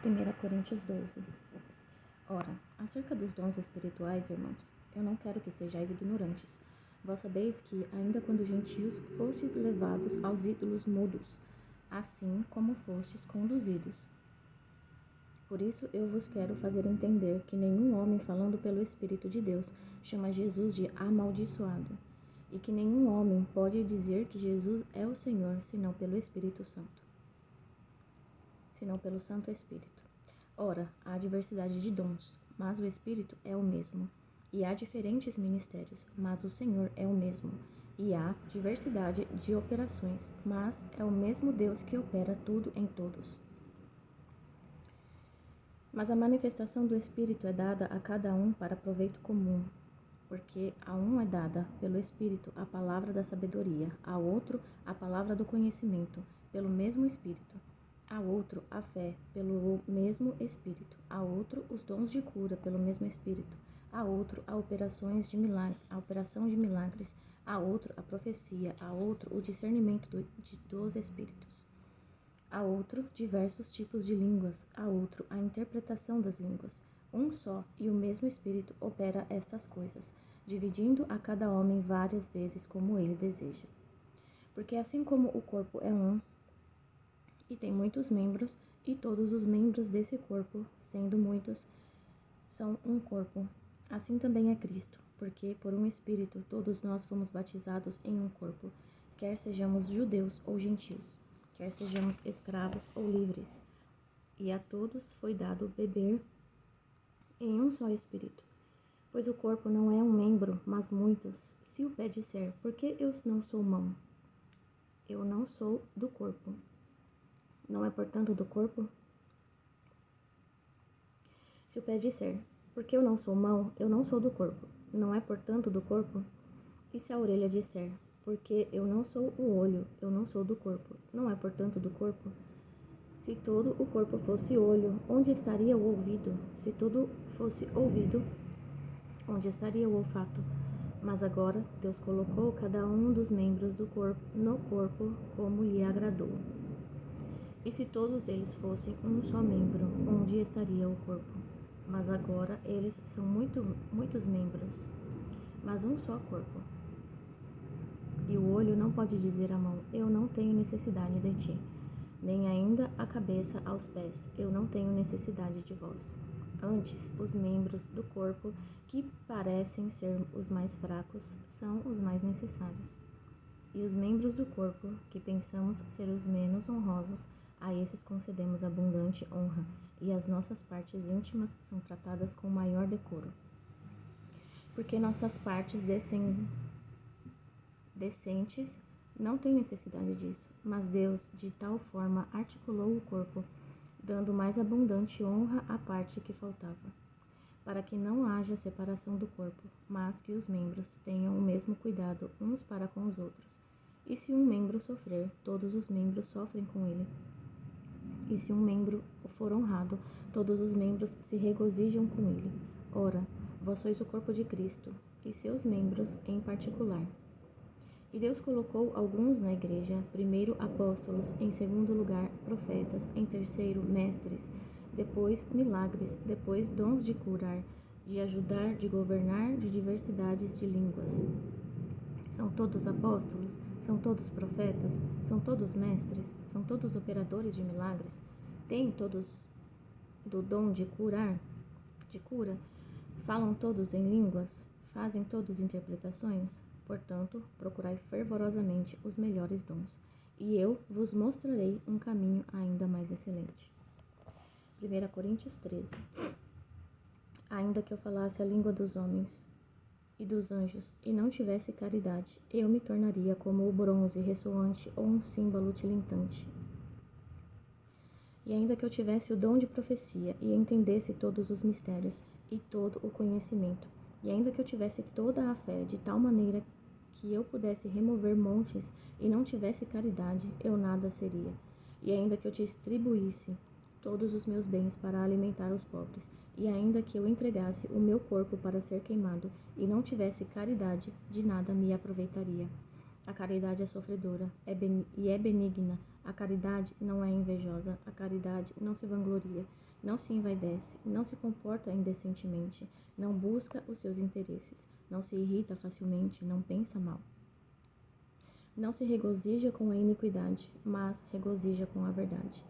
1 Coríntios 12. Ora, acerca dos dons espirituais, irmãos, eu não quero que sejais ignorantes. Vós sabeis que, ainda quando gentios, fostes levados aos ídolos mudos, assim como fostes conduzidos. Por isso eu vos quero fazer entender que nenhum homem falando pelo Espírito de Deus chama Jesus de amaldiçoado, e que nenhum homem pode dizer que Jesus é o Senhor, senão pelo Espírito Santo. Senão pelo Santo Espírito. Ora, há diversidade de dons, mas o Espírito é o mesmo. E há diferentes ministérios, mas o Senhor é o mesmo. E há diversidade de operações, mas é o mesmo Deus que opera tudo em todos. Mas a manifestação do Espírito é dada a cada um para proveito comum, porque a um é dada pelo Espírito a palavra da sabedoria, a outro a palavra do conhecimento, pelo mesmo Espírito, a outro a fé, pelo mesmo Espírito, a outro os dons de cura, pelo mesmo Espírito, a outro a operação de milagres, a outro a profecia, a outro o discernimento dos Espíritos, a outro diversos tipos de línguas, a outro a interpretação das línguas. Um só e o mesmo Espírito opera estas coisas, dividindo a cada homem várias vezes como ele deseja. Porque assim como o corpo é um, e tem muitos membros, e todos os membros desse corpo, sendo muitos, são um corpo, assim também é Cristo, porque por um Espírito todos nós fomos batizados em um corpo, quer sejamos judeus ou gentios, quer sejamos escravos ou livres, e a todos foi dado beber em um só Espírito. Pois o corpo não é um membro, mas muitos. Se o pé disser, por que eu não sou mão? Eu não sou do corpo. Não é, portanto, do corpo? Se o pé disser, por que eu não sou mão? Eu não sou do corpo. Não é, portanto, do corpo? E se a orelha disser, porque eu não sou o olho, eu não sou do corpo, não é, portanto, do corpo? Se todo o corpo fosse olho, onde estaria o ouvido? Se todo fosse ouvido, onde estaria o olfato? Mas agora Deus colocou cada um dos membros do corpo no corpo como lhe agradou. E se todos eles fossem um só membro, onde estaria o corpo? Mas agora eles são muitos membros, mas um só corpo. E o olho não pode dizer à mão, eu não tenho necessidade de ti, nem ainda a cabeça aos pés, eu não tenho necessidade de vós. Antes, os membros do corpo, que parecem ser os mais fracos, são os mais necessários. E os membros do corpo, que pensamos ser os menos honrosos, a esses concedemos abundante honra, e as nossas partes íntimas são tratadas com maior decoro. Porque nossas partes decentes não têm necessidade disso, mas Deus de tal forma articulou o corpo, dando mais abundante honra à parte que faltava, para que não haja separação do corpo, mas que os membros tenham o mesmo cuidado uns para com os outros. E se um membro sofrer, todos os membros sofrem com ele. E se um membro for honrado, todos os membros se regozijam com ele. Ora, vós sois o corpo de Cristo, e seus membros em particular. E Deus colocou alguns na igreja, primeiro apóstolos, em segundo lugar profetas, em terceiro mestres, depois milagres, depois dons de curar, de ajudar, de governar, de diversidades de línguas. São todos apóstolos? São todos profetas? São todos mestres? São todos operadores de milagres? Têm todos do dom de cura? Falam todos em línguas? Fazem todos interpretações? Portanto, procurai fervorosamente os melhores dons, e eu vos mostrarei um caminho ainda mais excelente. 1 Coríntios 13. Ainda que eu falasse a língua dos homens e dos anjos, e não tivesse caridade, eu me tornaria como o bronze ressoante ou um símbolo tilintante. E ainda que eu tivesse o dom de profecia, e entendesse todos os mistérios e todo o conhecimento, e ainda que eu tivesse toda a fé de tal maneira que eu pudesse remover montes e não tivesse caridade, eu nada seria. E ainda que eu distribuísse todos os meus bens para alimentar os pobres, e ainda que eu entregasse o meu corpo para ser queimado e não tivesse caridade, de nada me aproveitaria. A caridade é sofredora e é benigna. A caridade não é invejosa, a caridade não se vangloria, não se envaidece, não se comporta indecentemente, não busca os seus interesses, não se irrita facilmente, não pensa mal. Não se regozija com a iniquidade, mas regozija com a verdade.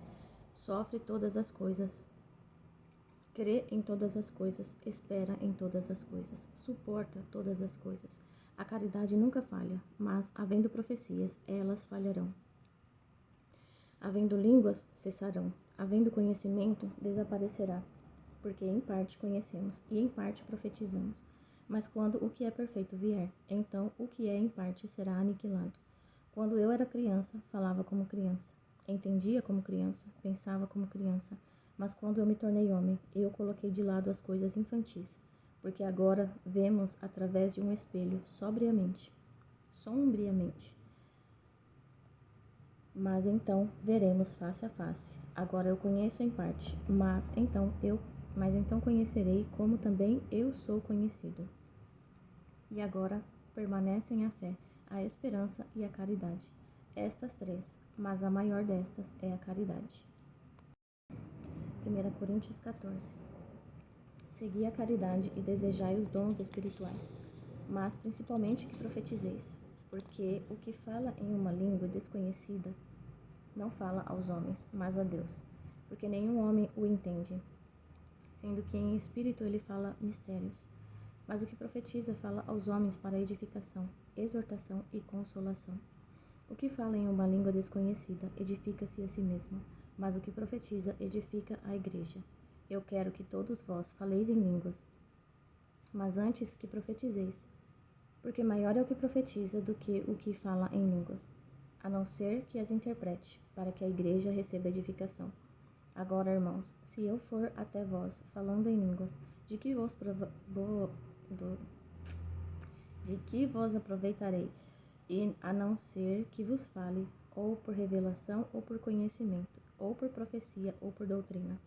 Sofre todas as coisas, crê em todas as coisas, espera em todas as coisas, suporta todas as coisas. A caridade nunca falha, mas, havendo profecias, elas falharão. Havendo línguas, cessarão. Havendo conhecimento, desaparecerá. Porque em parte conhecemos e em parte profetizamos. Mas quando o que é perfeito vier, então o que é em parte será aniquilado. Quando eu era criança, falava como criança, entendia como criança, pensava como criança. Mas quando eu me tornei homem, eu coloquei de lado as coisas infantis, porque agora vemos através de um espelho sombriamente. Mas então veremos face a face. Agora eu conheço em parte, mas então conhecerei como também eu sou conhecido. E agora permanecem a fé, a esperança e a caridade. Estas três, mas a maior destas é a caridade. 1 Coríntios 14. Segui a caridade e desejai os dons espirituais, mas principalmente que profetizeis, porque o que fala em uma língua desconhecida não fala aos homens, mas a Deus, porque nenhum homem o entende, sendo que em espírito ele fala mistérios. Mas o que profetiza fala aos homens para edificação, exortação e consolação. O que fala em uma língua desconhecida edifica-se a si mesmo, mas o que profetiza edifica a igreja. Eu quero que todos vós faleis em línguas, mas antes que profetizeis, porque maior é o que profetiza do que o que fala em línguas, a não ser que as interprete, para que a igreja receba edificação. Agora, irmãos, se eu for até vós falando em línguas, de que vos aproveitarei, e a não ser que vos fale, ou por revelação, ou por conhecimento, ou por profecia, ou por doutrina.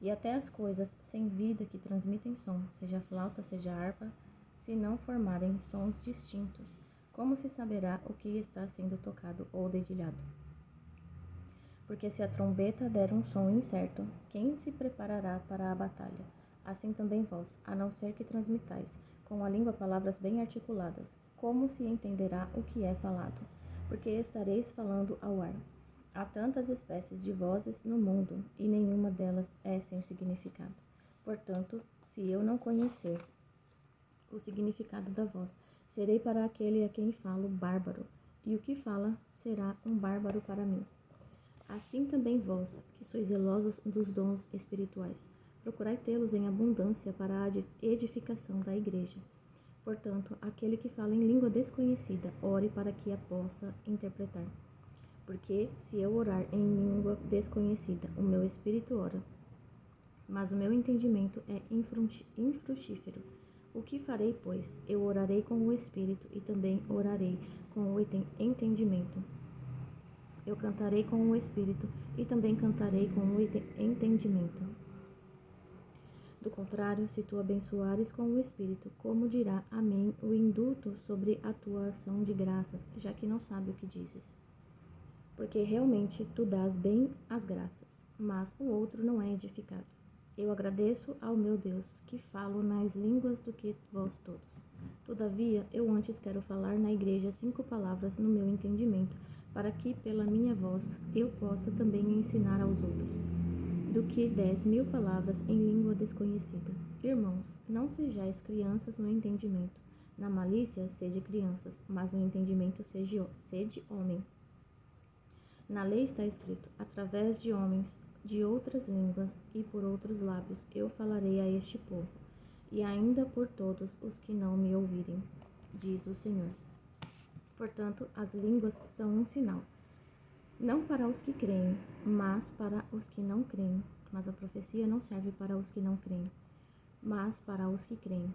E até as coisas sem vida que transmitem som, seja flauta, seja harpa, se não formarem sons distintos, como se saberá o que está sendo tocado ou dedilhado? Porque se a trombeta der um som incerto, quem se preparará para a batalha? Assim também vós, a não ser que transmitais com a língua palavras bem articuladas, como se entenderá o que é falado? Porque estareis falando ao ar. Há tantas espécies de vozes no mundo, e nenhuma delas é sem significado. Portanto, se eu não conhecer o significado da voz, serei para aquele a quem falo bárbaro, e o que fala será um bárbaro para mim. Assim também vós, que sois zelosos dos dons espirituais, procurai tê-los em abundância para a edificação da igreja. Portanto, aquele que fala em língua desconhecida, ore para que a possa interpretar. Porque, se eu orar em língua desconhecida, o meu espírito ora, mas o meu entendimento é infrutífero. O que farei, pois? Eu orarei com o espírito e também orarei com o entendimento. Eu cantarei com o espírito e também cantarei com o entendimento. Do contrário, se tu abençoares com o espírito, como dirá amém o indulto sobre a tua ação de graças, já que não sabe o que dizes? Porque realmente tu dás bem as graças, mas o outro não é edificado. Eu agradeço ao meu Deus, que falo nas línguas do que vós todos. Todavia, eu antes quero falar na igreja 5 palavras no meu entendimento, para que, pela minha voz, eu possa também ensinar aos outros, do que 10.000 palavras em língua desconhecida. Irmãos, não sejais crianças no entendimento. Na malícia, sede crianças, mas no entendimento sede homem. Na lei está escrito, através de homens, de outras línguas e por outros lábios eu falarei a este povo, e ainda por todos os que não me ouvirem, diz o Senhor. Portanto, as línguas são um sinal, não para os que creem, mas para os que não creem. Mas a profecia não serve para os que não creem, mas para os que creem.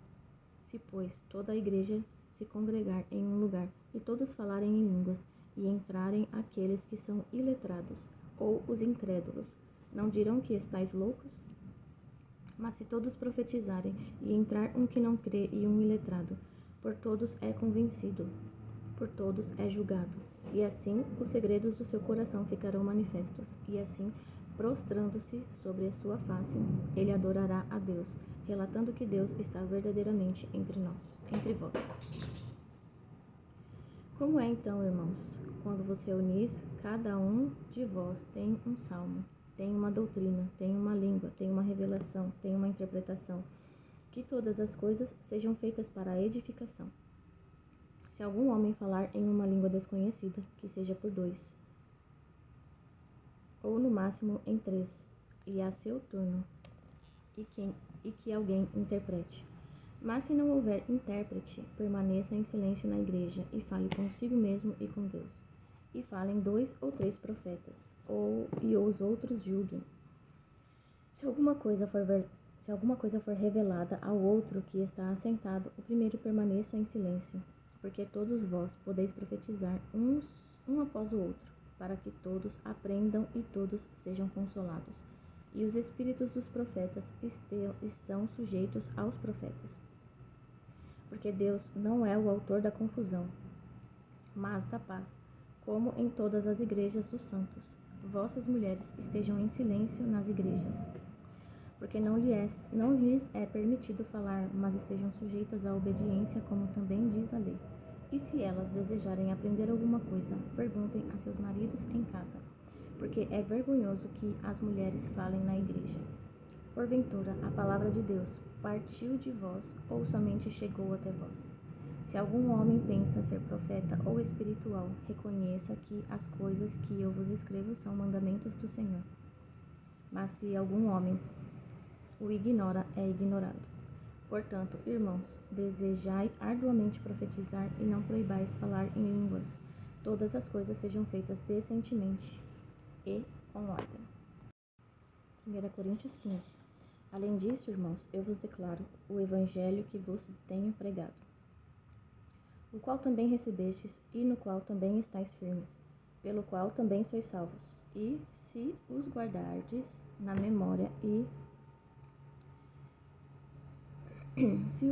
Se, pois, toda a igreja se congregar em um lugar, e todos falarem em línguas, e entrarem aqueles que são iletrados, ou os incrédulos, não dirão que estáis loucos? Mas se todos profetizarem, e entrar um que não crê e um iletrado, por todos é convencido, por todos é julgado. E assim os segredos do seu coração ficarão manifestos, e assim, prostrando-se sobre a sua face, ele adorará a Deus, relatando que Deus está verdadeiramente entre vós. Como é então, irmãos, quando vos reunis, cada um de vós tem um salmo, tem uma doutrina, tem uma língua, tem uma revelação, tem uma interpretação, que todas as coisas sejam feitas para a edificação. Se algum homem falar em uma língua desconhecida, que seja por 2, ou no máximo em 3, e a seu turno, e que alguém interprete. Mas se não houver intérprete, permaneça em silêncio na igreja e fale consigo mesmo e com Deus. E falem 2 ou 3 profetas, e os outros julguem. Se alguma coisa for revelada ao outro que está assentado, o primeiro permaneça em silêncio, porque todos vós podeis profetizar um após o outro, para que todos aprendam e todos sejam consolados. E os espíritos dos profetas estão sujeitos aos profetas. Porque Deus não é o autor da confusão, mas da paz, como em todas as igrejas dos santos. Vossas mulheres estejam em silêncio nas igrejas, porque não lhes é permitido falar, mas estejam sujeitas à obediência, como também diz a lei. E se elas desejarem aprender alguma coisa, perguntem a seus maridos em casa, porque é vergonhoso que as mulheres falem na igreja. Porventura, a palavra de Deus partiu de vós ou somente chegou até vós? Se algum homem pensa ser profeta ou espiritual, reconheça que as coisas que eu vos escrevo são mandamentos do Senhor. Mas se algum homem o ignora, é ignorado. Portanto, irmãos, desejai arduamente profetizar e não proibais falar em línguas. Todas as coisas sejam feitas decentemente e com ordem. 1 Coríntios 15. Além disso, irmãos, eu vos declaro o evangelho que vos tenho pregado, o qual também recebestes e no qual também estáis firmes, pelo qual também sois salvos, e se os guardardes na memória se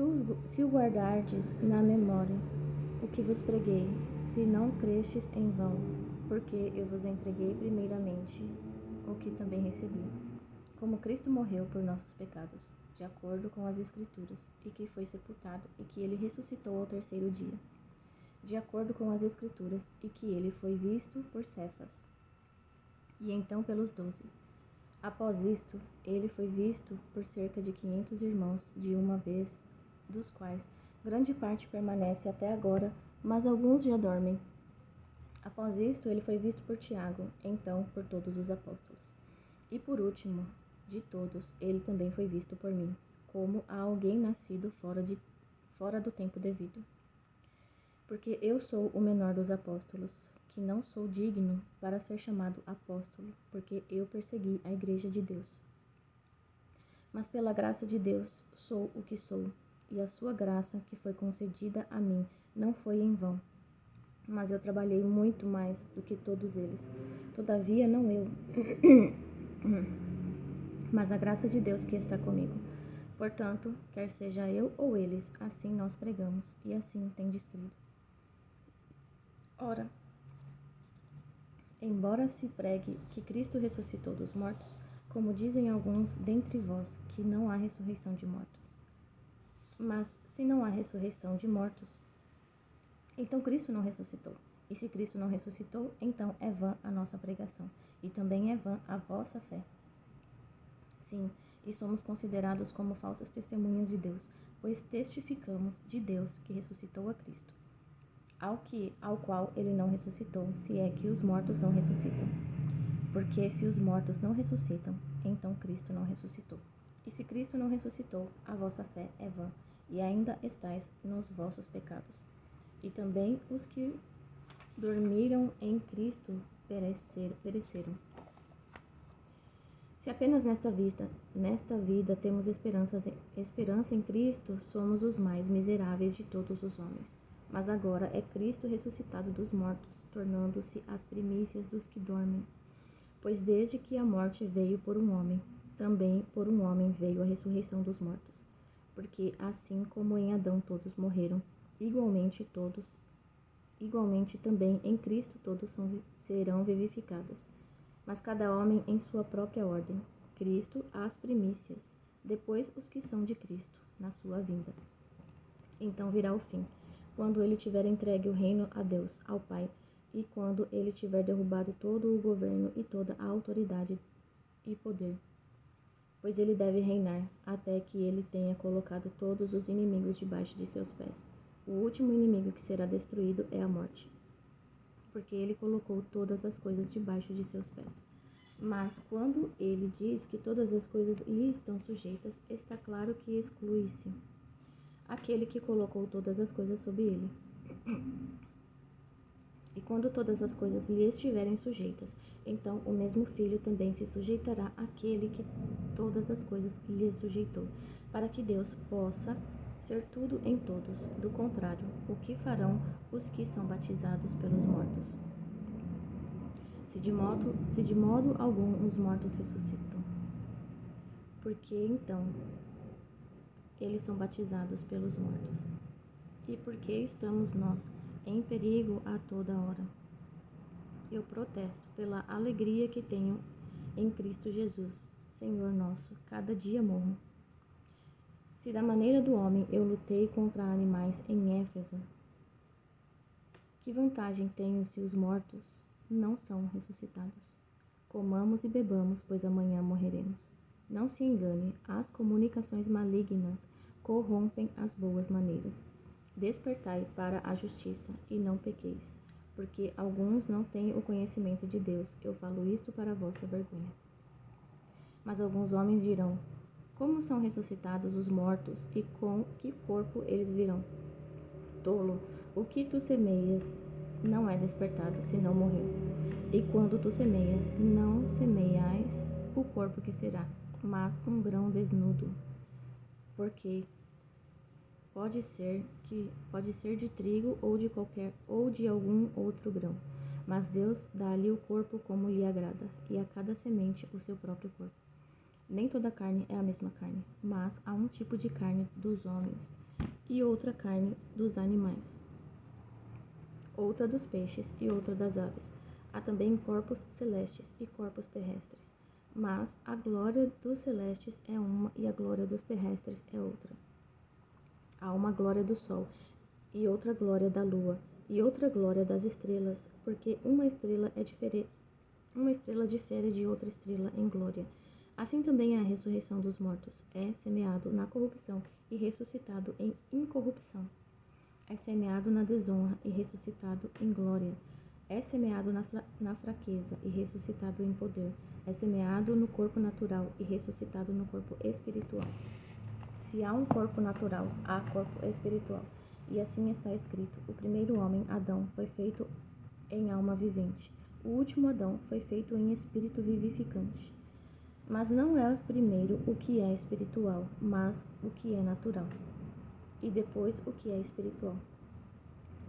o guardardes na memória o que vos preguei, se não crestes em vão, porque eu vos entreguei primeiramente o que também recebi, como Cristo morreu por nossos pecados, de acordo com as Escrituras, e que foi sepultado, e que ele ressuscitou ao terceiro dia, de acordo com as Escrituras, e que ele foi visto por Cefas, e então pelos 12. Após isto, ele foi visto por cerca de 500 irmãos de uma vez, dos quais grande parte permanece até agora, mas alguns já dormem. Após isto, ele foi visto por Tiago, então por todos os apóstolos. E por último de todos, ele também foi visto por mim, como a alguém nascido fora do tempo devido. Porque eu sou o menor dos apóstolos, que não sou digno para ser chamado apóstolo, porque eu persegui a igreja de Deus. Mas pela graça de Deus sou o que sou, e a sua graça que foi concedida a mim não foi em vão. Mas eu trabalhei muito mais do que todos eles. Todavia não eu, mas a graça de Deus que está comigo. Portanto, quer seja eu ou eles, assim nós pregamos, e assim tem escrito. Ora, embora se pregue que Cristo ressuscitou dos mortos, como dizem alguns dentre vós, que não há ressurreição de mortos. Mas se não há ressurreição de mortos, então Cristo não ressuscitou. E se Cristo não ressuscitou, então é vã a nossa pregação, e também é vã a vossa fé. Sim, e somos considerados como falsas testemunhas de Deus, pois testificamos de Deus que ressuscitou a Cristo, ao qual ele não ressuscitou, se é que os mortos não ressuscitam. Porque se os mortos não ressuscitam, então Cristo não ressuscitou. E se Cristo não ressuscitou, a vossa fé é vã, e ainda estáis nos vossos pecados. E também os que dormiram em Cristo pereceram. Se apenas nesta vida temos esperança em Cristo, somos os mais miseráveis de todos os homens. Mas agora é Cristo ressuscitado dos mortos, tornando-se as primícias dos que dormem. Pois desde que a morte veio por um homem, também por um homem veio a ressurreição dos mortos. Porque assim como em Adão todos morreram, igualmente todos igualmente também em Cristo todos serão vivificados, mas cada homem em sua própria ordem. Cristo as primícias, depois os que são de Cristo, na sua vinda. Então virá o fim, quando ele tiver entregue o reino a Deus, ao Pai, e quando ele tiver derrubado todo o governo e toda a autoridade e poder. Pois ele deve reinar até que ele tenha colocado todos os inimigos debaixo de seus pés. O último inimigo que será destruído é a morte, porque ele colocou todas as coisas debaixo de seus pés. Mas quando ele diz que todas as coisas lhe estão sujeitas, está claro que exclui-se aquele que colocou todas as coisas sob ele. E quando todas as coisas lhe estiverem sujeitas, então o mesmo Filho também se sujeitará àquele que todas as coisas lhe sujeitou, para que Deus possa ser tudo em todos. Do contrário, o que farão os que são batizados pelos mortos? Se de modo algum os mortos ressuscitam, porque então eles são batizados pelos mortos? E por que estamos nós em perigo a toda hora? Eu protesto pela alegria que tenho em Cristo Jesus, Senhor nosso, cada dia morro. Se da maneira do homem eu lutei contra animais em Éfeso, que vantagem tenho se os mortos não são ressuscitados? Comamos e bebamos, pois amanhã morreremos. Não se engane, as comunicações malignas corrompem as boas maneiras. Despertai para a justiça e não pequeis, porque alguns não têm o conhecimento de Deus. Eu falo isto para a vossa vergonha. Mas alguns homens dirão: como são ressuscitados os mortos e com que corpo eles virão? Tolo, o que tu semeias não é despertado, senão morreu. E quando tu semeias, não semeiais o corpo que será, mas um grão desnudo, porque pode ser de trigo ou de algum outro grão. Mas Deus dá-lhe o corpo como lhe agrada, e a cada semente o seu próprio corpo. Nem toda carne é a mesma carne, mas há um tipo de carne dos homens e outra carne dos animais, outra dos peixes e outra das aves. Há também corpos celestes e corpos terrestres, mas a glória dos celestes é uma e a glória dos terrestres é outra. Há uma glória do sol e outra glória da lua e outra glória das estrelas, porque uma estrela difere de outra estrela em glória. Assim também é a ressurreição dos mortos. É semeado na corrupção e ressuscitado em incorrupção. É semeado na desonra e ressuscitado em glória. É semeado na fraqueza e ressuscitado em poder. É semeado no corpo natural e ressuscitado no corpo espiritual. Se há um corpo natural, há corpo espiritual. E assim está escrito: o primeiro homem, Adão, foi feito em alma vivente. O último Adão foi feito em espírito vivificante. Mas não é primeiro o que é espiritual, mas o que é natural, e depois o que é espiritual.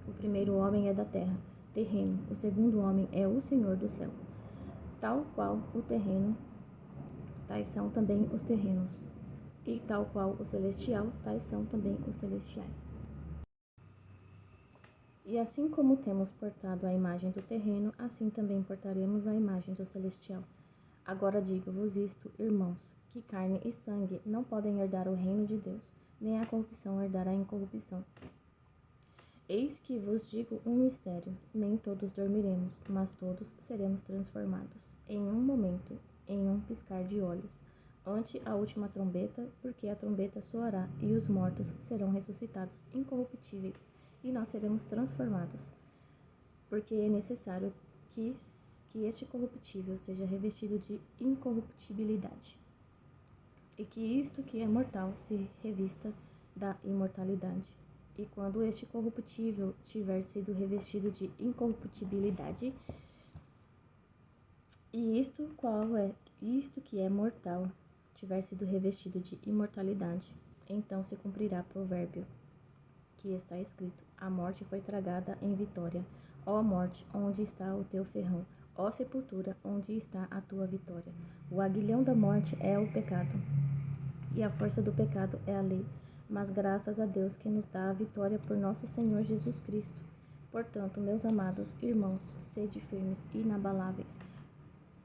O primeiro homem é da terra, terreno. O segundo homem é o Senhor do céu. Tal qual o terreno, tais são também os terrenos. E tal qual o celestial, tais são também os celestiais. E assim como temos portado a imagem do terreno, assim também portaremos a imagem do celestial. Agora digo-vos isto, irmãos, que carne e sangue não podem herdar o reino de Deus, nem a corrupção herdar a incorrupção. Eis que vos digo um mistério: nem todos dormiremos, mas todos seremos transformados, em um momento, em um piscar de olhos, ante a última trombeta, porque a trombeta soará e os mortos serão ressuscitados incorruptíveis, e nós seremos transformados, porque é necessário que este corruptível seja revestido de incorruptibilidade, e que isto que é mortal se revista da imortalidade. E quando este corruptível tiver sido revestido de incorruptibilidade, e isto que é mortal tiver sido revestido de imortalidade, então se cumprirá provérbio que está escrito: a morte foi tragada em vitória. Ó morte, onde está o teu ferrão? Ó sepultura, onde está a tua vitória? O aguilhão da morte é o pecado, e a força do pecado é a lei. Mas graças a Deus que nos dá a vitória por nosso Senhor Jesus Cristo. Portanto, meus amados irmãos, sede firmes e inabaláveis,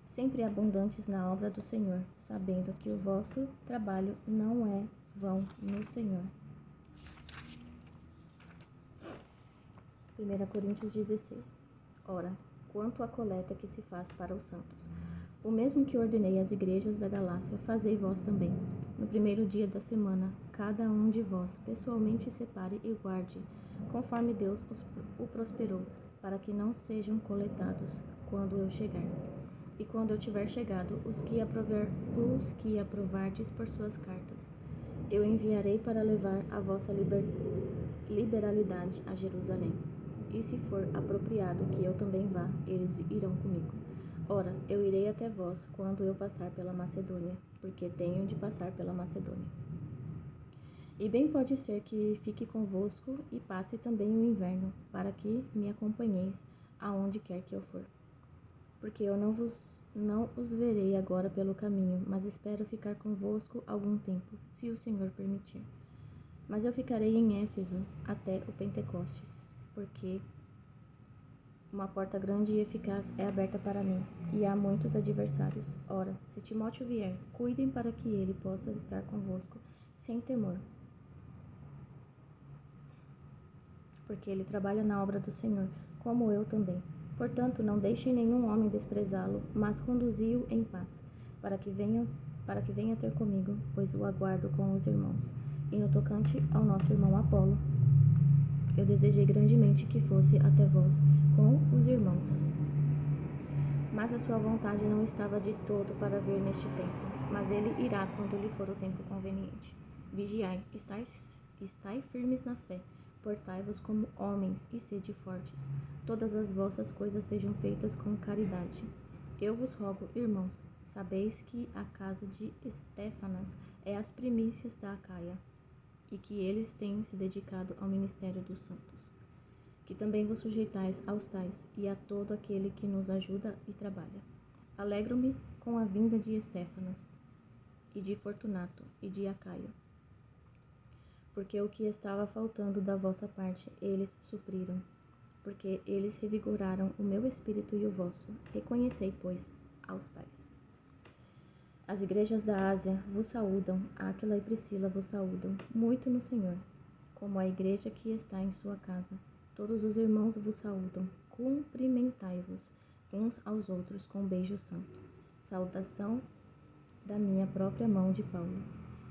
sempre abundantes na obra do Senhor, sabendo que o vosso trabalho não é vão no Senhor. 1 Coríntios 16. Ora, quanto à coleta que se faz para os santos, o mesmo que ordenei às igrejas da Galácia, fazei vós também. No primeiro dia da semana, cada um de vós pessoalmente separe e guarde, conforme Deus o prosperou, para que não sejam coletados quando eu chegar. E quando eu tiver chegado, os que aprovardes por suas cartas, eu enviarei para levar a vossa liberalidade a Jerusalém. E se for apropriado que eu também vá, eles irão comigo. Ora, eu irei até vós quando eu passar pela Macedônia, porque tenho de passar pela Macedônia. E bem pode ser que fique convosco e passe também o inverno, para que me acompanheis aonde quer que eu for. Porque eu não os verei agora pelo caminho, mas espero ficar convosco algum tempo, se o Senhor permitir. Mas eu ficarei em Éfeso até o Pentecostes, porque uma porta grande e eficaz é aberta para mim, e há muitos adversários. Ora, se Timóteo vier, cuidem para que ele possa estar convosco sem temor, porque ele trabalha na obra do Senhor, como eu também. Portanto, não deixem nenhum homem desprezá-lo, mas conduzi-o em paz, para que venha ter comigo, pois o aguardo com os irmãos. E no tocante ao nosso irmão Apolo, eu desejei grandemente que fosse até vós com os irmãos. Mas a sua vontade não estava de todo para vir neste tempo, mas ele irá quando lhe for o tempo conveniente. Vigiai, estai firmes na fé, portai-vos como homens e sede fortes. Todas as vossas coisas sejam feitas com caridade. Eu vos rogo, irmãos, sabeis que a casa de Estéfanas é as primícias da Acaia, e que eles têm se dedicado ao ministério dos santos. Que também vos sujeitais aos tais e a todo aquele que nos ajuda e trabalha. Alegro-me com a vinda de Estéfanas, e de Fortunato, e de Acaio, porque o que estava faltando da vossa parte, eles supriram, porque eles revigoraram o meu espírito e o vosso. Reconhecei, pois, aos tais. As igrejas da Ásia vos saúdam, Áquila e Priscila vos saúdam, muito no Senhor, como a igreja que está em sua casa. Todos os irmãos vos saúdam, cumprimentai-vos uns aos outros com um beijo santo. Saudação da minha própria mão de Paulo.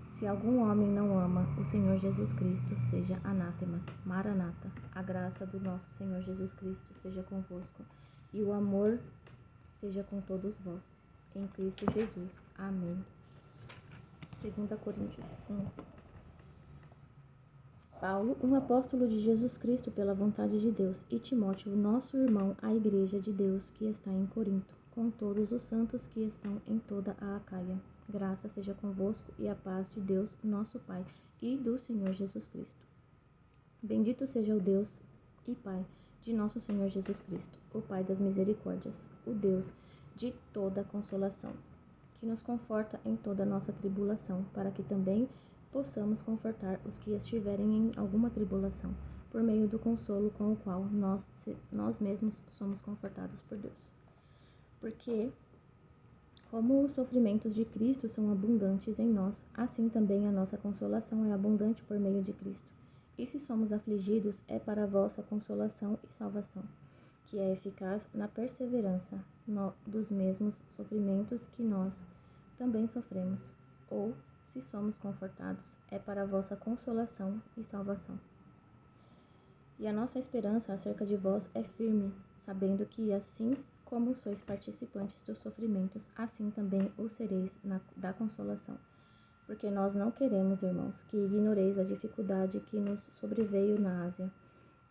Se algum homem não ama o Senhor Jesus Cristo, seja anátema. Maranata. A graça do nosso Senhor Jesus Cristo seja convosco, e o amor seja com todos vós. Em Cristo Jesus. Amém. 2 Coríntios 1. Paulo, um apóstolo de Jesus Cristo pela vontade de Deus, e Timóteo, nosso irmão, à igreja de Deus que está em Corinto, com todos os santos que estão em toda a Acaia. Graça seja convosco e a paz de Deus, nosso Pai, e do Senhor Jesus Cristo. Bendito seja o Deus e Pai de nosso Senhor Jesus Cristo, o Pai das misericórdias, o Deus de toda consolação, que nos conforta em toda a nossa tribulação, para que também possamos confortar os que estiverem em alguma tribulação, por meio do consolo com o qual nós mesmos somos confortados por Deus. Porque, como os sofrimentos de Cristo são abundantes em nós, assim também a nossa consolação é abundante por meio de Cristo. E se somos afligidos, é para a vossa consolação e salvação, que é eficaz na perseverança dos mesmos sofrimentos que nós também sofremos. Ou, se somos confortados, é para a vossa consolação e salvação. E a nossa esperança acerca de vós é firme, sabendo que, assim como sois participantes dos sofrimentos, assim também o sereis da consolação. Porque nós não queremos, irmãos, que ignoreis a dificuldade que nos sobreveio na Ásia,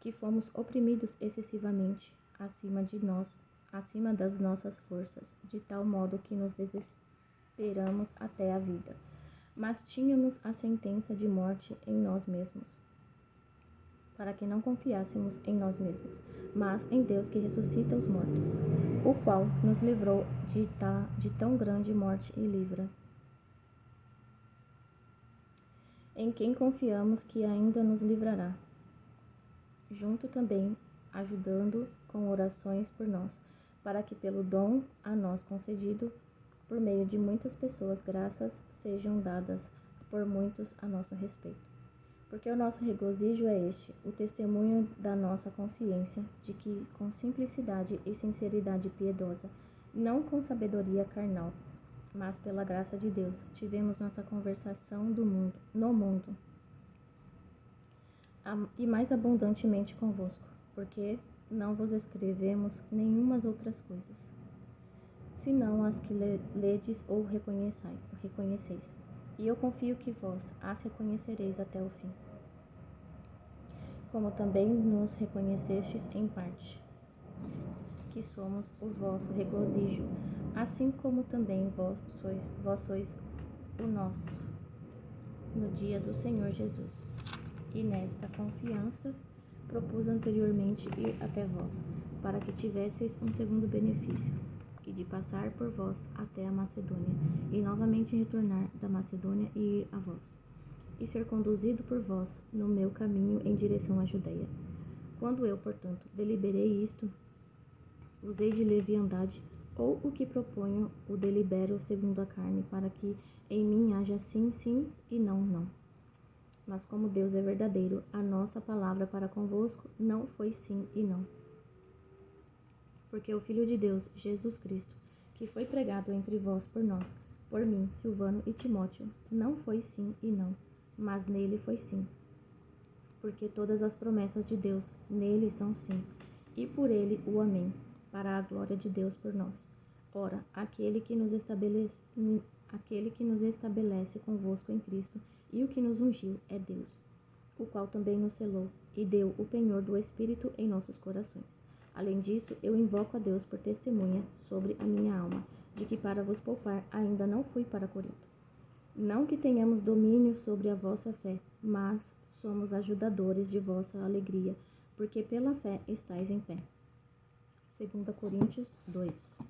que fomos oprimidos excessivamente acima das nossas forças, de tal modo que nos desesperamos até a vida. Mas tínhamos a sentença de morte em nós mesmos, para que não confiássemos em nós mesmos, mas em Deus que ressuscita os mortos, o qual nos livrou de tão grande morte e livra, em quem confiamos que ainda nos livrará, junto também ajudando com orações por nós, para que pelo dom a nós concedido, por meio de muitas pessoas, graças sejam dadas por muitos a nosso respeito. Porque o nosso regozijo é este, o testemunho da nossa consciência, de que, com simplicidade e sinceridade piedosa, não com sabedoria carnal, mas pela graça de Deus, tivemos nossa conversação no mundo, e mais abundantemente convosco, porque não vos escrevemos nenhumas outras coisas, senão as que ledes ou reconheceis. E eu confio que vós as reconhecereis até o fim. Como também nos reconhecestes em parte, que somos o vosso regozijo, assim como também vós sois o nosso, no dia do Senhor Jesus. E nesta confiança propus anteriormente ir até vós, para que tivesseis um segundo benefício, e de passar por vós até a Macedônia, e novamente retornar da Macedônia e ir a vós, e ser conduzido por vós no meu caminho em direção à Judeia. Quando eu, portanto, deliberei isto, usei de leviandade, ou o que proponho, o delibero segundo a carne, para que em mim haja sim, sim, e não, não. Mas como Deus é verdadeiro, a nossa palavra para convosco não foi sim e não. Porque o Filho de Deus, Jesus Cristo, que foi pregado entre vós por nós, por mim, Silvano e Timóteo, não foi sim e não, mas nele foi sim. Porque todas as promessas de Deus nele são sim, e por ele o amém, para a glória de Deus por nós. Ora, aquele que nos estabelece convosco em Cristo e o que nos ungiu é Deus, o qual também nos selou e deu o penhor do Espírito em nossos corações. Além disso, eu invoco a Deus por testemunha sobre a minha alma, de que para vos poupar ainda não fui para Corinto. Não que tenhamos domínio sobre a vossa fé, mas somos ajudadores de vossa alegria, porque pela fé estáis em pé. 2 Coríntios 2.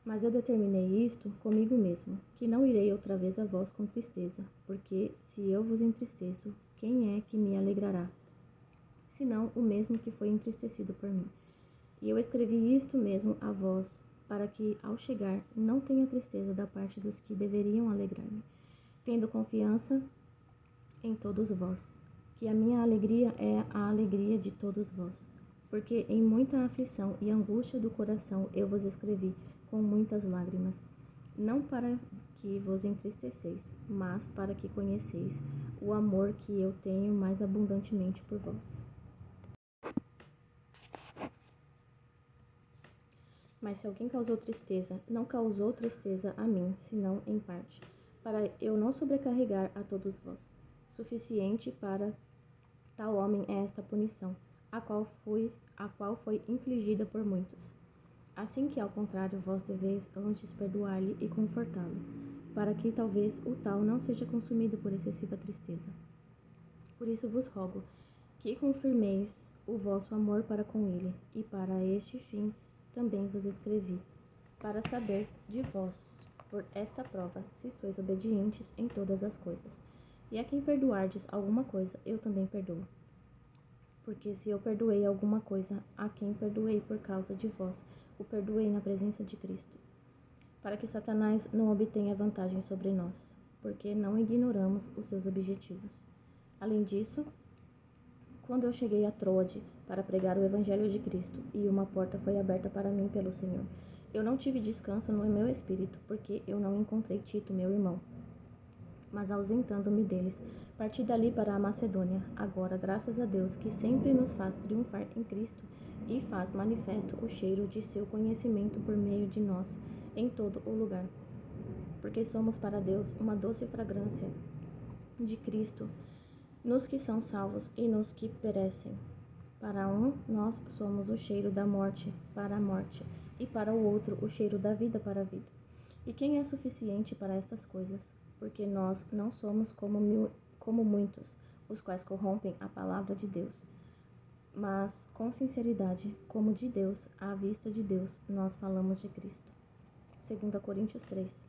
Mas eu determinei isto comigo mesmo, que não irei outra vez a vós com tristeza, porque se eu vos entristeço, quem é que me alegrará? Senão o mesmo que foi entristecido por mim. E eu escrevi isto mesmo a vós, para que, ao chegar, não tenha tristeza da parte dos que deveriam alegrar-me, tendo confiança em todos vós, que a minha alegria é a alegria de todos vós. Porque em muita aflição e angústia do coração eu vos escrevi, com muitas lágrimas, não para que vos entristeceis, mas para que conheceis o amor que eu tenho mais abundantemente por vós. Mas se alguém causou tristeza, não causou tristeza a mim, senão em parte, para eu não sobrecarregar a todos vós. Suficiente para tal homem é esta punição, a qual foi infligida por muitos. Assim que, ao contrário, vós deveis antes perdoar-lhe e confortá-lo, para que talvez o tal não seja consumido por excessiva tristeza. Por isso vos rogo que confirmeis o vosso amor para com ele, e para este fim também vos escrevi, para saber de vós, por esta prova, se sois obedientes em todas as coisas. E a quem perdoardes alguma coisa, eu também perdoo. Porque se eu perdoei alguma coisa, a quem perdoei por causa de vós, o perdoei na presença de Cristo, para que Satanás não obtenha vantagem sobre nós, porque não ignoramos os seus objetivos. Além disso, quando eu cheguei a Troade para pregar o Evangelho de Cristo, e uma porta foi aberta para mim pelo Senhor, eu não tive descanso no meu espírito, porque eu não encontrei Tito, meu irmão. Mas ausentando-me deles, parti dali para a Macedônia, agora graças a Deus, que sempre nos faz triunfar em Cristo e faz manifesto o cheiro de seu conhecimento por meio de nós em todo o lugar. Porque somos para Deus uma doce fragrância de Cristo nos que são salvos e nos que perecem. Para um, nós somos o cheiro da morte para a morte, e para o outro, o cheiro da vida para a vida. E quem é suficiente para estas coisas? Porque nós não somos como muitos, os quais corrompem a palavra de Deus. Mas, com sinceridade, como de Deus, à vista de Deus, nós falamos de Cristo. 2 Coríntios 3.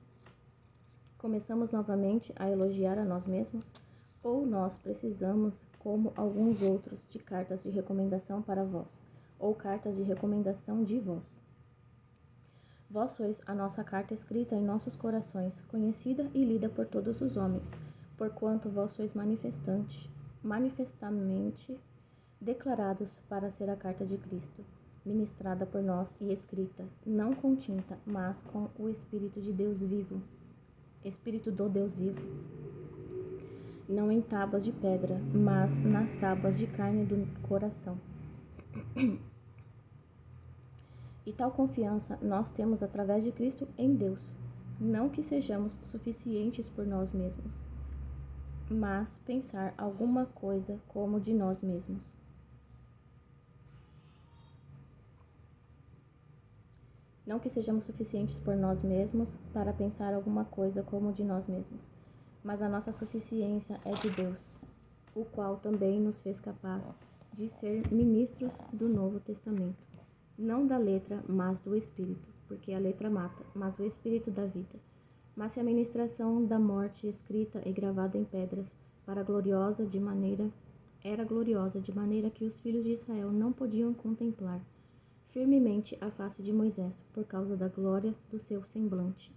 Começamos novamente a elogiar a nós mesmos? Ou nós precisamos, como alguns outros, de cartas de recomendação para vós, ou cartas de recomendação de vós. Vós sois a nossa carta escrita em nossos corações, conhecida e lida por todos os homens, porquanto vós sois manifestamente declarados para ser a carta de Cristo, ministrada por nós e escrita, não com tinta, mas com o Espírito de Deus vivo, Espírito do Deus vivo, não em tábuas de pedra, mas nas tábuas de carne do coração. E tal confiança nós temos através de Cristo em Deus, não que sejamos suficientes por nós mesmos, mas pensar alguma coisa como de nós mesmos. Não que sejamos suficientes por nós mesmos para pensar alguma coisa como de nós mesmos, mas a nossa suficiência é de Deus, o qual também nos fez capaz de ser ministros do Novo Testamento, não da letra, mas do Espírito, porque a letra mata, mas o Espírito dá vida. Mas se a ministração da morte escrita e gravada em pedras era gloriosa de maneira que os filhos de Israel não podiam contemplar firmemente a face de Moisés, por causa da glória do seu semblante,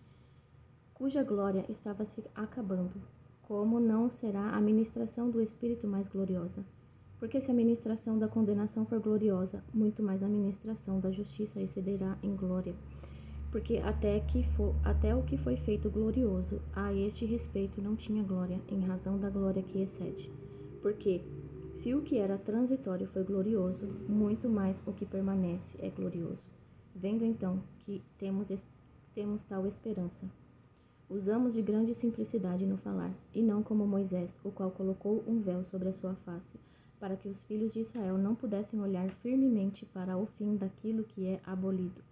cuja glória estava se acabando, como não será a ministração do Espírito mais gloriosa? Porque se a ministração da condenação for gloriosa, muito mais a ministração da justiça excederá em glória. Porque até o que foi feito glorioso, a este respeito não tinha glória, em razão da glória que excede. Porque, se o que era transitório foi glorioso, muito mais o que permanece é glorioso. Vendo então que temos tal esperança, usamos de grande simplicidade no falar, e não como Moisés, o qual colocou um véu sobre a sua face, para que os filhos de Israel não pudessem olhar firmemente para o fim daquilo que é abolido.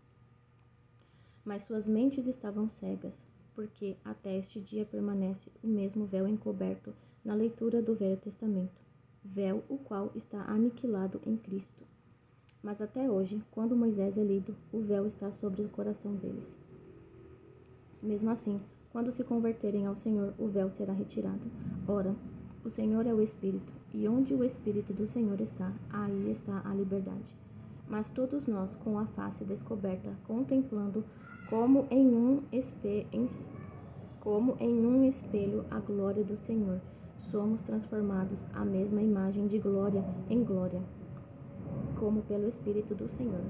Mas suas mentes estavam cegas, porque até este dia permanece o mesmo véu encoberto na leitura do Velho Testamento, véu o qual está aniquilado em Cristo. Mas até hoje, quando Moisés é lido, o véu está sobre o coração deles. Mesmo assim, quando se converterem ao Senhor, o véu será retirado. Ora, o Senhor é o Espírito, e onde o Espírito do Senhor está, aí está a liberdade. Mas todos nós, com a face descoberta, contemplando como em um espelho a glória do Senhor, somos transformados à mesma imagem de glória em glória, como pelo Espírito do Senhor.